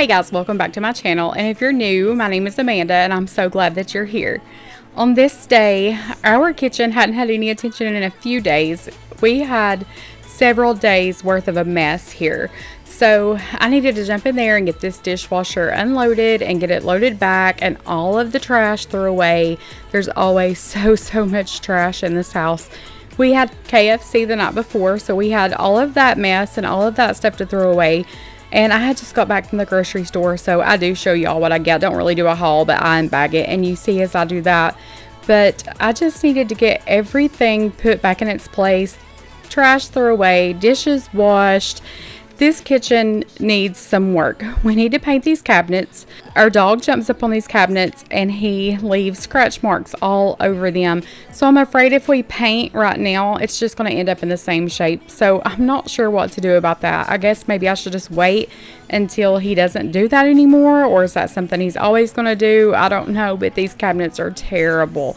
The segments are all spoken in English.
guys, welcome back to my channel, and if you're new, my name is Amanda and I'm so glad that you're here. On this day, our kitchen hadn't had any attention in a few days. We had several days worth of a mess here, so I needed to jump in there and get this dishwasher unloaded and get it loaded back and all of the trash thrown away. There's always so much trash in this house. We had KFC the night before, so we had all of that mess and all of that stuff to throw away. And I had just got back from the grocery store, so I do show y'all what I get. Don't really do a haul, but I unbag it, and you see as I do that. But I just needed to get everything put back in its place. Trash thrown away, dishes washed. This kitchen needs some work. We need to paint these cabinets. Our dog jumps up on these cabinets and he leaves scratch marks all over them. So I'm afraid if we paint right now, it's just going to end up in the same shape. So I'm not sure what to do about that. I guess maybe I should just wait until he doesn't do that anymore. Or is that something he's always going to do? I don't know, but these cabinets are terrible.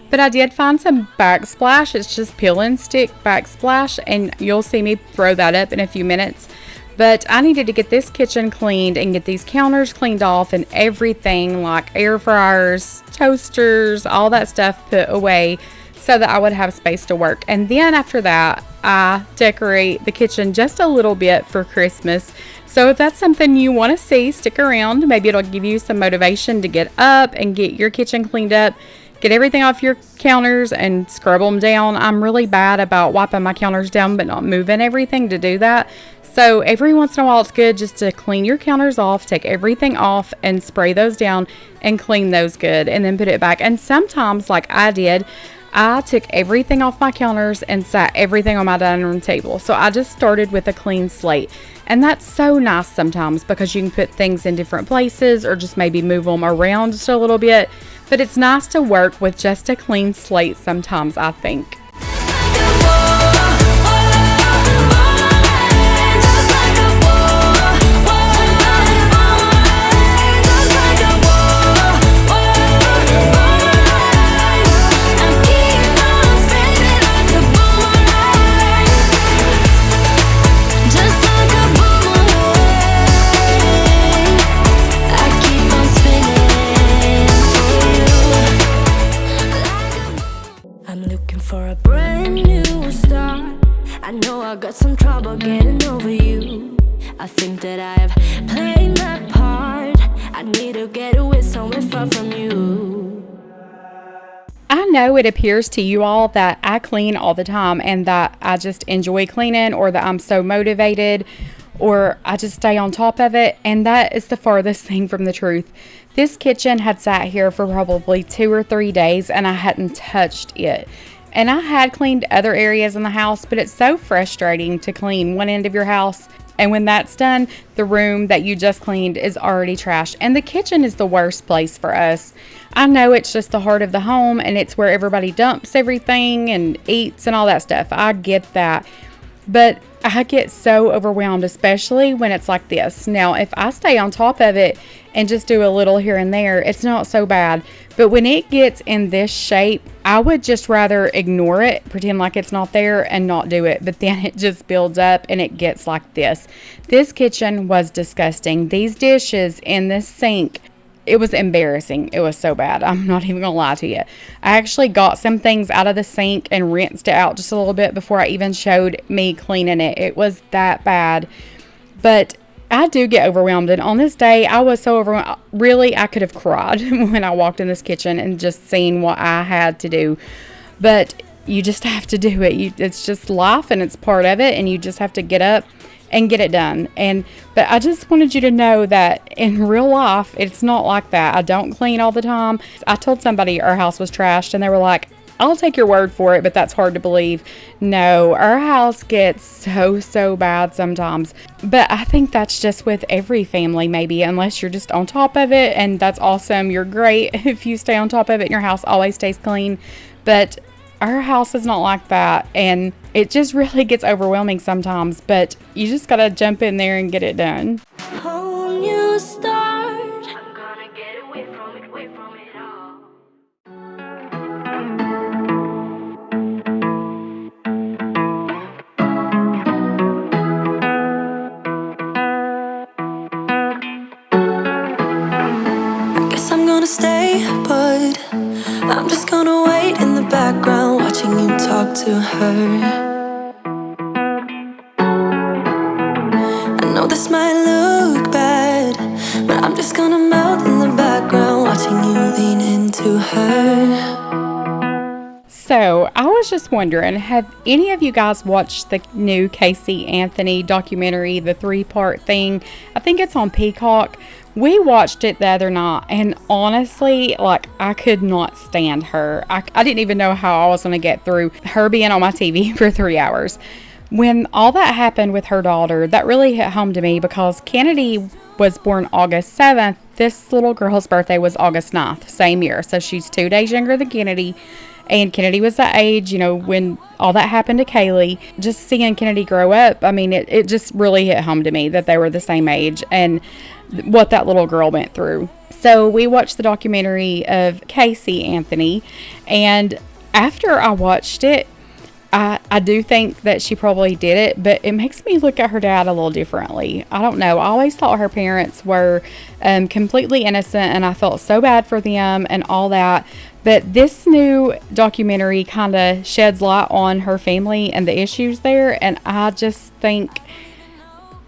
But I did find some Backsplash. It's just peel and stick Backsplash, and you'll see me throw that up in a few minutes. But I needed to get this kitchen cleaned and get these counters cleaned off and everything like air fryers, toasters, all that stuff put away so that I would have space to work. And then after that, I decorate the kitchen just a little bit for Christmas. So if that's something you want to see, stick around. Maybe it'll give you some motivation to get up and get your kitchen cleaned up. Get everything off your counters and scrub them down. I'm really bad about wiping my counters down but not moving everything to do that. So every once in a while it's good just to clean your counters off, take everything off and spray those down and clean those good and then put it back. And sometimes, like I did, I took everything off my counters and sat everything on my dining room table. So I just started with a clean slate. And that's so nice sometimes because you can put things in different places or just maybe move them around just a little bit. But it's nice to work with just a clean slate sometimes, I think. I got some trouble getting over you. I think that I have played my part. I need to get away somewhere far from you. I know it appears to you all that I clean all the time and that I just enjoy cleaning or that I'm so motivated or I just stay on top of it, and that is the farthest thing from the truth. This kitchen had sat here for probably 2 or 3 days and I hadn't touched it. And I had cleaned other areas in the house, but it's so frustrating to clean one end of your house. And when that's done, the room that you just cleaned is already trashed. And the kitchen is the worst place for us. I know it's just the heart of the home and it's where everybody dumps everything and eats and all that stuff. I get that. But I get so overwhelmed, especially when it's like this. Now, if I stay on top of it and just do a little here and there, it's not so bad. But when it gets in this shape, I would just rather ignore it, pretend like it's not there and not do it. But then it just builds up and it gets like this. This kitchen was disgusting. These dishes in this sink, it was embarrassing. It was so bad. I'm not even gonna lie to you. I actually got some things out of the sink and rinsed it out just a little bit before I even showed me cleaning it. It was that bad. But I do get overwhelmed, and on this day I was so overwhelmed. Really, I could have cried when I walked in this kitchen and just seen what I had to do. But you just have to do it. It's just life and it's part of it, and you just have to get up and get it done. But I just wanted you to know that in real life, it's not like that. I don't clean all the time. I told somebody our house was trashed and they were like, I'll take your word for it, but that's hard to believe. No, our house gets so bad sometimes. But I think that's just with every family maybe, unless you're just on top of it, and that's awesome. You're great if you stay on top of it and your house always stays clean. But our house is not like that, and it just really gets overwhelming sometimes, but you just gotta jump in there and get it done. Home you start. I'm gonna get away from it all. but I'm just gonna wait in the background, watching you talk to her. I know this might look bad, but I'm just gonna melt in the background, watching you lean into her. So, I was just wondering, have any of you guys watched the new Casey Anthony documentary, the 3-part thing? I think it's on Peacock. We watched it the other night, and honestly, like, I could not stand her. I didn't even know how I was going to get through her being on my TV for 3 hours. When all that happened with her daughter, that really hit home to me, because Kennedy was born August 7th. This little girl's birthday was August 9th, same year. So she's 2 days younger than Kennedy. And Kennedy was the age, when all that happened to Kaylee. Just seeing Kennedy grow up, I mean, it just really hit home to me that they were the same age and what that little girl went through. So we watched the documentary of Casey Anthony, and after I watched it, I do think that she probably did it, but it makes me look at her dad a little differently. I don't know. I always thought her parents were completely innocent, and I felt so bad for them and all that. But this new documentary kind of sheds light on her family and the issues there, and I just think,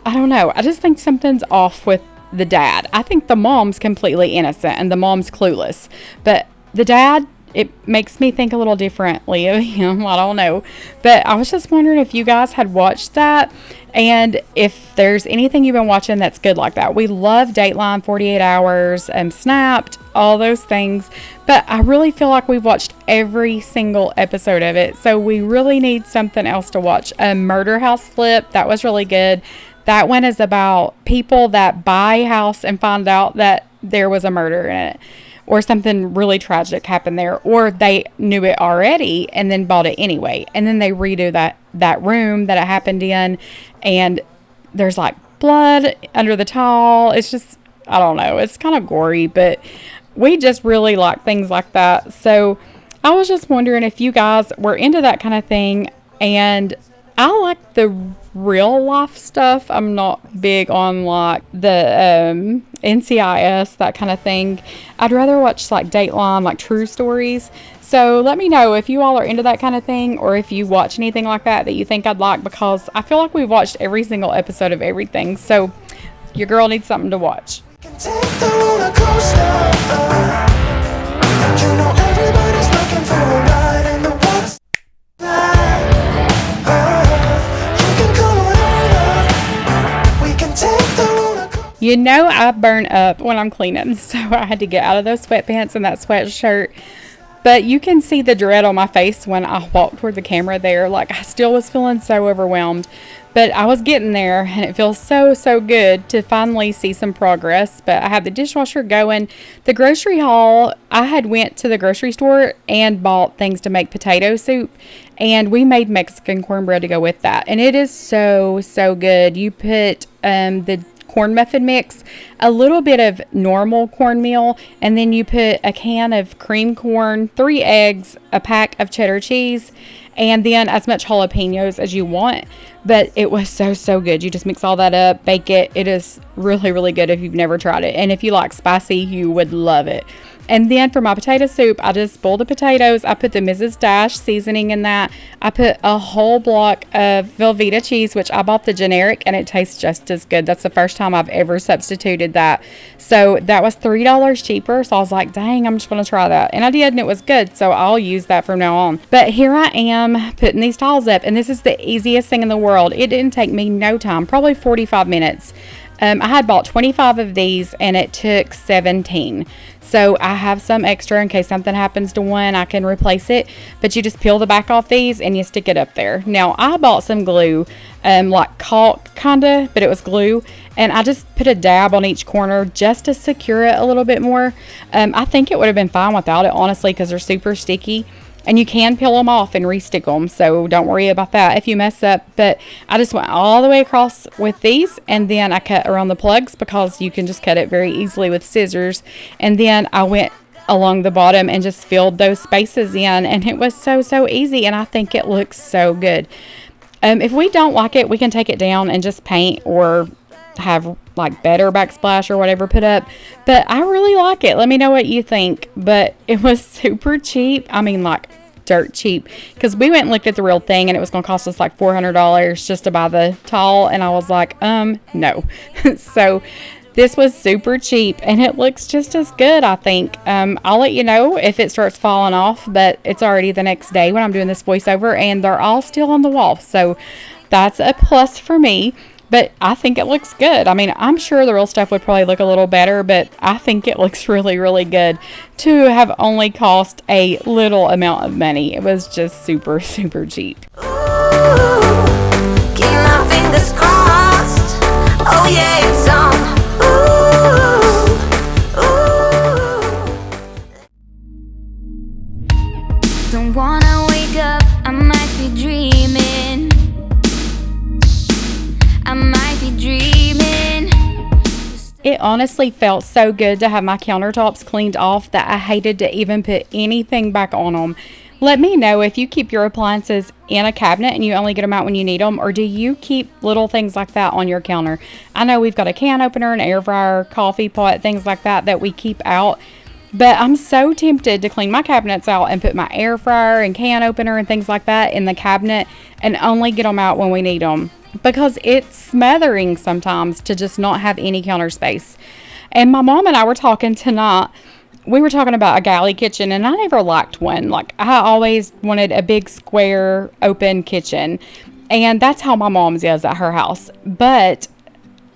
I don't know, I just think something's off with the dad. I think the mom's completely innocent and the mom's clueless, but the dad, it makes me think a little differently of him. I don't know. But I was just wondering if you guys had watched that, and if there's anything you've been watching that's good like that. We love Dateline, 48 Hours, Snapped, all those things. But I really feel like we've watched every single episode of it. So we really need something else to watch. Murder House Flip, that was really good. That one is about people that buy a house and find out that there was a murder in it, or something really tragic happened there, or they knew it already and then bought it anyway, and then they redo that room that it happened in, and there's like blood under the tile. It's just, I don't know, it's kind of gory, but we just really like things like that. So I was just wondering if you guys were into that kind of thing. And I like the real life stuff. I'm not big on like the NCIS, that kind of thing. I'd rather watch like Dateline, like true stories. So let me know if you all are into that kind of thing, or if you watch anything like that you think I'd like, because I feel like we've watched every single episode of everything. So your girl needs something to watch. You know I burn up when I'm cleaning, so I had to get out of those sweatpants and that sweatshirt. But you can see the dread on my face when I walked toward the camera there. Like, I still was feeling so overwhelmed. But I was getting there, and it feels so, so good to finally see some progress. But I have the dishwasher going. The grocery haul, I had went to the grocery store and bought things to make potato soup. And we made Mexican cornbread to go with that. And it is so, so good. You put the corn muffin mix, a little bit of normal cornmeal, and then you put a can of cream corn, 3 eggs, a pack of cheddar cheese, and then as much jalapenos as you want. But it was so, so good. You just mix all that up, bake it. It is really, really good if you've never tried it. And if you like spicy, you would love it. And then for my potato soup, I just boiled the potatoes. I put the Mrs. Dash seasoning in that. I put a whole block of Velveeta cheese, which I bought the generic, and it tastes just as good. That's the first time I've ever substituted that. So that was $3 cheaper. So I was like, dang, I'm just going to try that. And I did, and it was good. So I'll use that from now on. But here I am putting these tiles up, and this is the easiest thing in the world. It didn't take me no time, probably 45 minutes. I had bought 25 of these, and it took 17. So I have some extra in case something happens to one, I can replace it. But you just peel the back off these and you stick it up there. Now I bought some glue, like caulk kinda, but it was glue. And I just put a dab on each corner just to secure it a little bit more. I think it would have been fine without it, honestly, because they're super sticky. And you can peel them off and re-stick them, so don't worry about that if you mess up. But I just went all the way across with these, and then I cut around the plugs because you can just cut it very easily with scissors. And then I went along the bottom and just filled those spaces in, and it was so, so easy, and I think it looks so good. If we don't like it, we can take it down and just paint or have like better backsplash or whatever put up, but I really like it. Let me know what you think. But it was super cheap. I mean, like dirt cheap, because we went and looked at the real thing and it was going to cost us like $400 just to buy the towel, and I was like, no. So this was super cheap and it looks just as good, I think. I'll let you know if it starts falling off, but it's already the next day when I'm doing this voiceover and they're all still on the wall, so that's a plus for me. But I think it looks good. I mean, I'm sure the real stuff would probably look a little better, but I think it looks really, really good to have only cost a little amount of money. It was just super, super cheap. Ooh, keep my fingers crossed. Oh yeah, it's on. Ooh, ooh. Don't wanna wake up, I might be dreaming. I might be dreaming. It honestly felt so good to have my countertops cleaned off that I hated to even put anything back on them. Let me know if you keep your appliances in a cabinet and you only get them out when you need them, or do you keep little things like that on your counter? I know we've got a can opener, an air fryer, coffee pot, things like that we keep out. But I'm so tempted to clean my cabinets out and put my air fryer and can opener and things like that in the cabinet and only get them out when we need them, because it's smothering sometimes to just not have any counter space. And my mom and I were talking tonight. We were talking about a galley kitchen, and I never liked one. Like, I always wanted a big square open kitchen, and that's how my mom's is at her house. But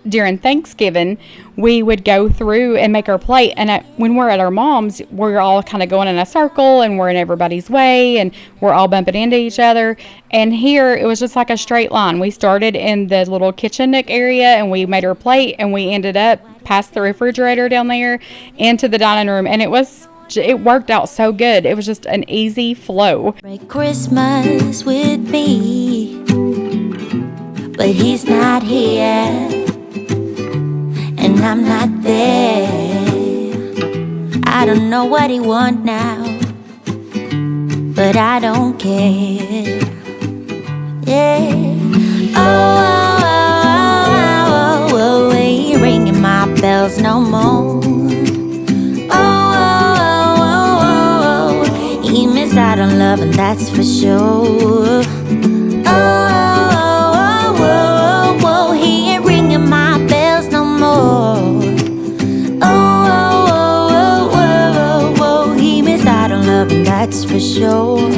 during Thanksgiving, we would go through and make our plate, and when we're at our mom's, we're all kind of going in a circle and we're in everybody's way and we're all bumping into each other. And here it was just like a straight line. We started in the little kitchen nook area and we made our plate, and we ended up past the refrigerator down there into the dining room, and it worked out so good. It was just an easy flow. Break Christmas with me, but he's not here. And I'm not there. I don't know what he wants now, but I don't care. Yeah. Oh, oh, oh, oh, oh, he ain't ringing my bells no more. Oh, oh, oh, oh, oh, he missed out on love, and that's for sure. Oh, oh, oh, oh, oh, he ain't ringing my bells no more. Oh, oh, oh, oh, oh, oh, he missed out on love, and that's for sure.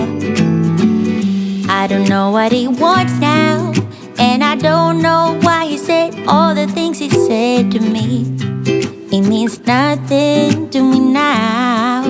I don't know what he wants now, and I don't know why he said all the things he said to me. It means nothing to me now.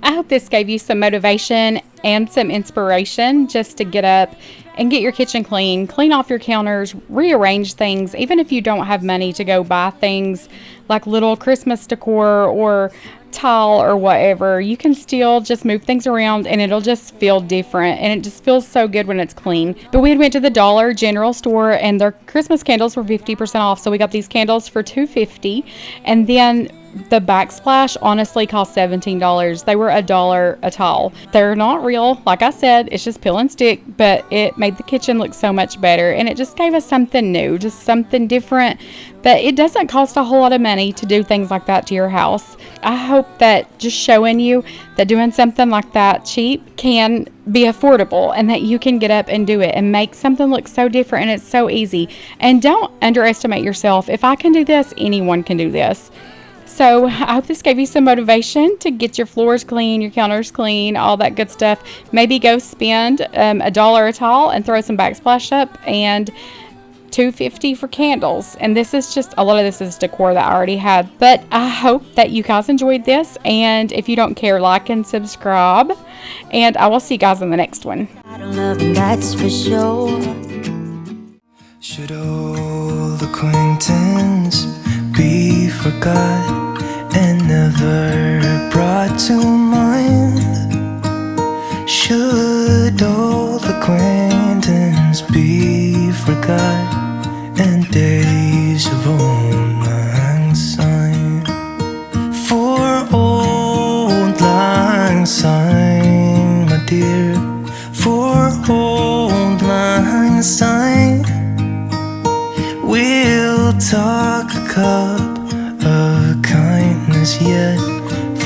I hope this gave you some motivation and some inspiration just to get up and get your kitchen clean, clean off your counters, rearrange things. Even if you don't have money to go buy things like little Christmas decor or tile or whatever, you can still just move things around and it'll just feel different, and it just feels so good when it's clean. But we had went to the Dollar General store and their Christmas candles were 50% off, so we got these candles for $2.50, and then the Backsplash honestly cost $17. They were $1 a towel. They're not real, like I said, it's just peel and stick, but it made the kitchen look so much better, and it just gave us something new, just something different. But it doesn't cost a whole lot of money to do things like that to your house. I hope that just showing you that doing something like that cheap can be affordable, and that you can get up and do it and make something look so different, and it's so easy. And don't underestimate yourself. If I can do this, anyone can do this. So I hope this gave you some motivation to get your floors clean, your counters clean, all that good stuff. Maybe go spend $1 a towel and throw some Backsplash up, and $2.50 for candles. And this is just, a lot of this is decor that I already had. But I hope that you guys enjoyed this. And if you don't care, like and subscribe. And I will see you guys in the next one. I don't love him, that's for sure. Should old acquaintance be forgot and never brought to mind? Should old acquaintance be forgot and days of old lang syne? For old lang syne, my dear, for old lang syne, we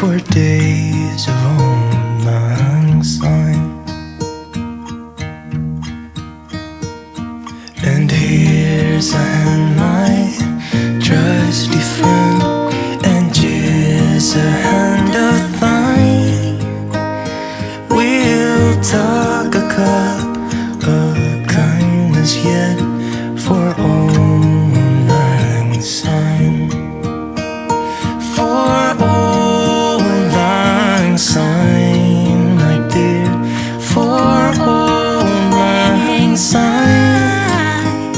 for days of old lang syne. And here's and my trusty friend, and here's a hand of thine. We'll talk a cup of kindness yet for old lang syne. For old lang syne, my dear, for old lang syne,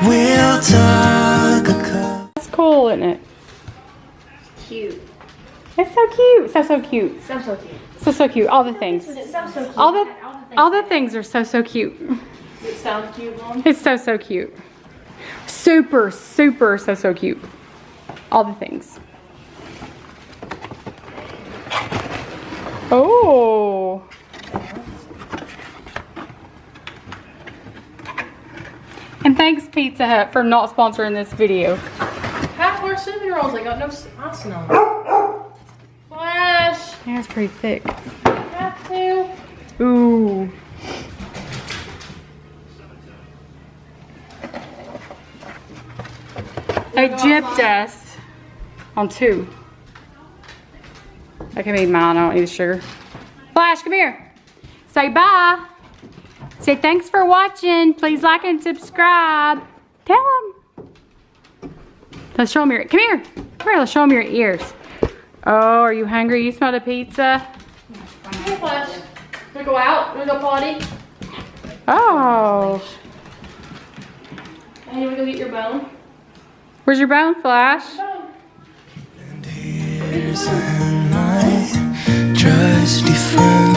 we'll talk a cup. That's cool, isn't it? Cute. It's so cute. So cute. So cute. So cute. All the things. It's so cute. All the things are so cute. It sounds cute, Mom. It's so cute. Super so cute. All the things. Oh. And thanks Pizza Hut for not sponsoring this video. Half our cinnamon rolls, I got no ice on them. Flash. Yeah, it's pretty thick. Have to. Ooh. They gypped us on 2. I can make mine, I don't need the sugar. Flash, come here. Say bye. Say thanks for watching. Please like and subscribe. Tell them. Let's show them your, come here. Come here, let's show them your ears. Oh, are you hungry? You smell the pizza? Hey, Flash. Wanna go out? Wanna go potty? Oh. Hey, you wanna go get your bone? Where's your bone, Flash? And here's my trusty friend.